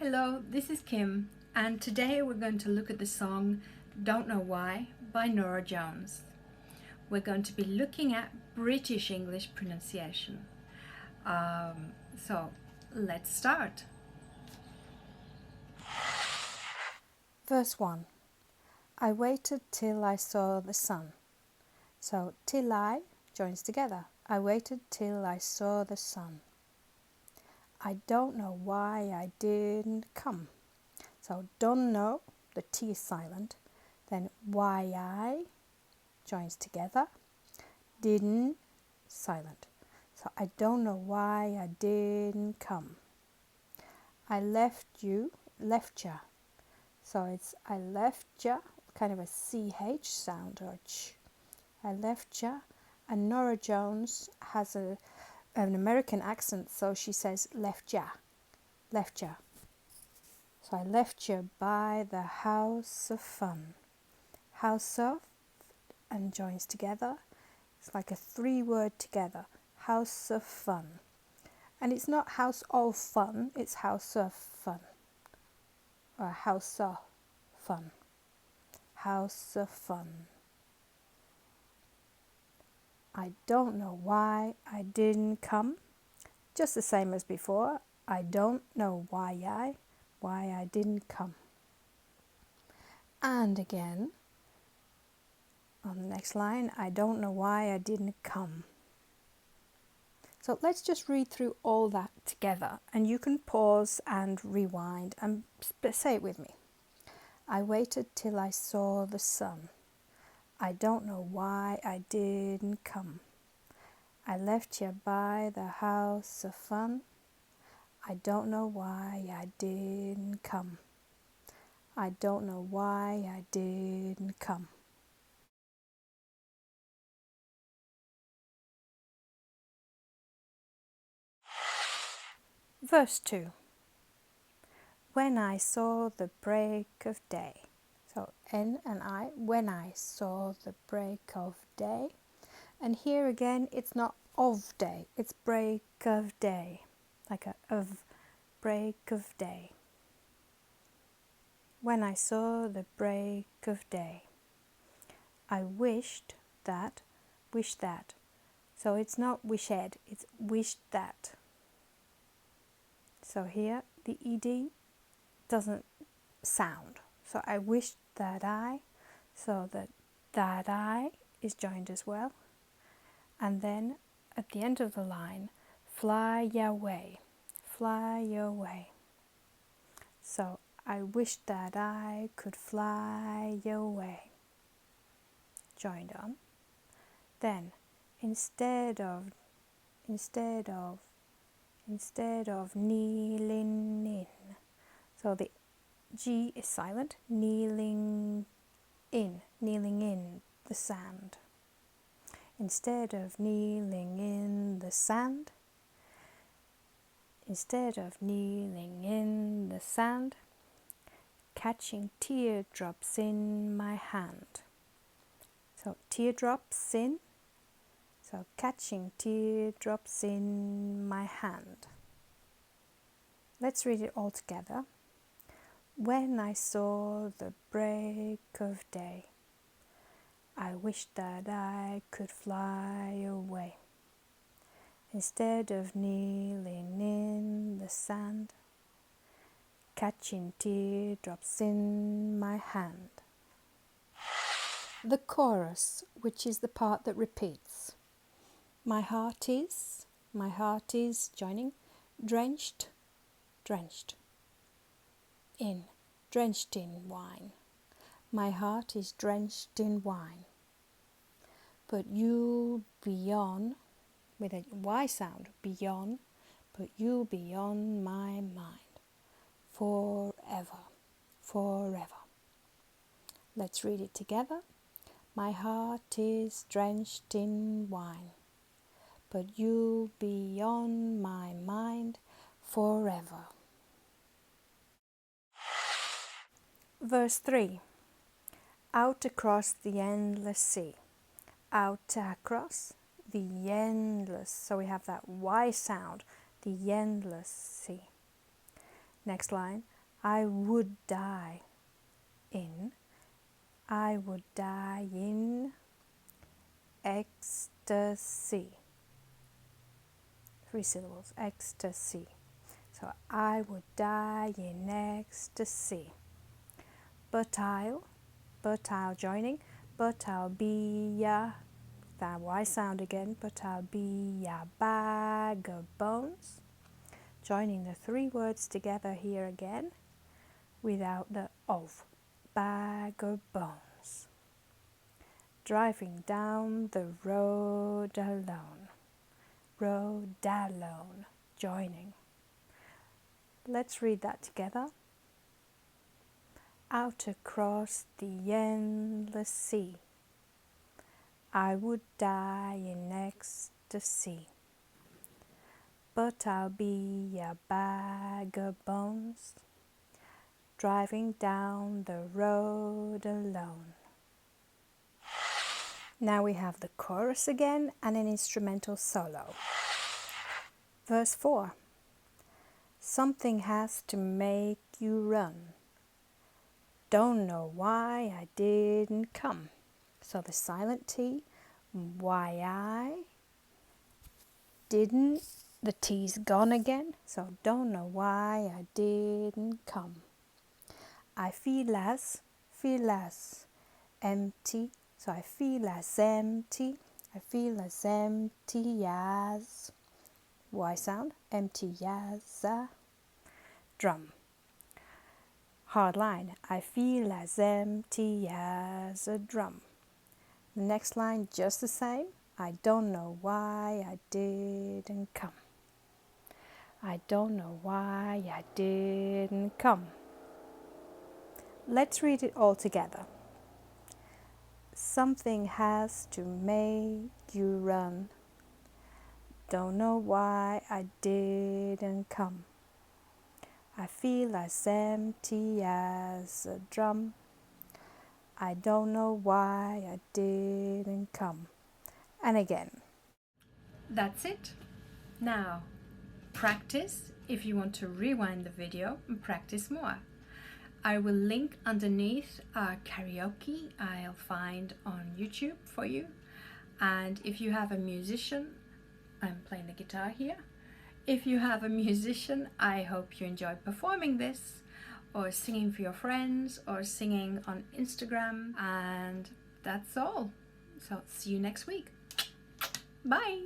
Hello, this is Kim, and today we're going to look at the song Don't Know Why by Norah Jones. We're going to be looking at British English pronunciation. So let's start. Verse 1. I waited till I saw the sun. So till I joins together. I waited till I saw the sun. I don't know why I didn't come. So don't know, the T is silent. Then why I joins together. Didn't, silent. So I don't know why I didn't come. I left ya. So it's I left ya, kind of a CH sound or ch. I left ya. And Norah Jones has an American accent, so she says left ya, left ya. So I left ya by the house of fun. House of and joins together. It's like a 3-word together. House of fun. And it's not house of fun, it's house of fun. Or house of fun. House of fun. I don't know why I didn't come. Just the same as before. I don't know why I didn't come. And again, on the next line, I don't know why I didn't come. So let's just read through all that together, and you can pause and rewind and say it with me. I waited till I saw the sun. I don't know why I didn't come. I left you by the house of fun. I don't know why I didn't come. I don't know why I didn't come. Verse 2. When I saw the break of day. So N and I, when I saw the break of day. And here again, it's not of day, it's break of day. Like a of, break of day. When I saw the break of day. I wished that, wish that. So it's not wished, it's wished that. So here the ed doesn't sound. So I wished that I, so that I is joined as well. And then at the end of the line, fly away, fly away. So I wish that I could fly away. Joined on. Then instead of kneeling in. So the G is silent, kneeling in the sand. Instead of kneeling in the sand, catching teardrops in my hand. So teardrops in, so catching teardrops in my hand. Let's read it all together. When I saw the break of day, I wished that I could fly away. Instead of kneeling in the sand, catching teardrops in my hand. The chorus, which is the part that repeats. My heart is joining, drenched in wine. My heart is drenched in wine. But you'll be on, with a Y sound, beyond, but you'll be on my mind. Forever. Let's read it together. My heart is drenched in wine, but you'll be on my mind forever. Verse 3. Out across the endless sea. Out across the endless. So we have that Y sound, the endless sea. Next line. I would die in. I would die in ecstasy. 3 syllables, ecstasy. So I would die in ecstasy. But I'll joining, but I'll be that Y sound again, but I'll be a bag of bones. Joining the 3 words together here again without the of. Bag of bones. Driving down the road alone. Road alone. Joining. Let's read that together. Out across the endless sea, I would die in ecstasy. But I'll be a bag of bones, driving down the road alone. Now we have the chorus again and an instrumental solo. Verse 4. Something has to make you run. Don't know why I didn't come. So the silent T, why I didn't, the T's gone again. So don't know why I didn't come. I feel as empty. So I feel as empty. I feel as empty as, Y sound, empty as a drum. Hard line, I feel as empty as a drum. The next line just the same. I don't know why I didn't come. I don't know why I didn't come. Let's read it all together. Something has to make you run. Don't know why I didn't come. I feel as empty as a drum. I don't know why I didn't come. And again. That's it. Now, practice if you want to rewind the video and practice more. I will link underneath a karaoke I'll find on YouTube for you. And if you have a musician, I'm playing the guitar here. If you have a musician, I hope you enjoy performing this, or singing for your friends, or singing on Instagram. And that's all. So see you next week. Bye.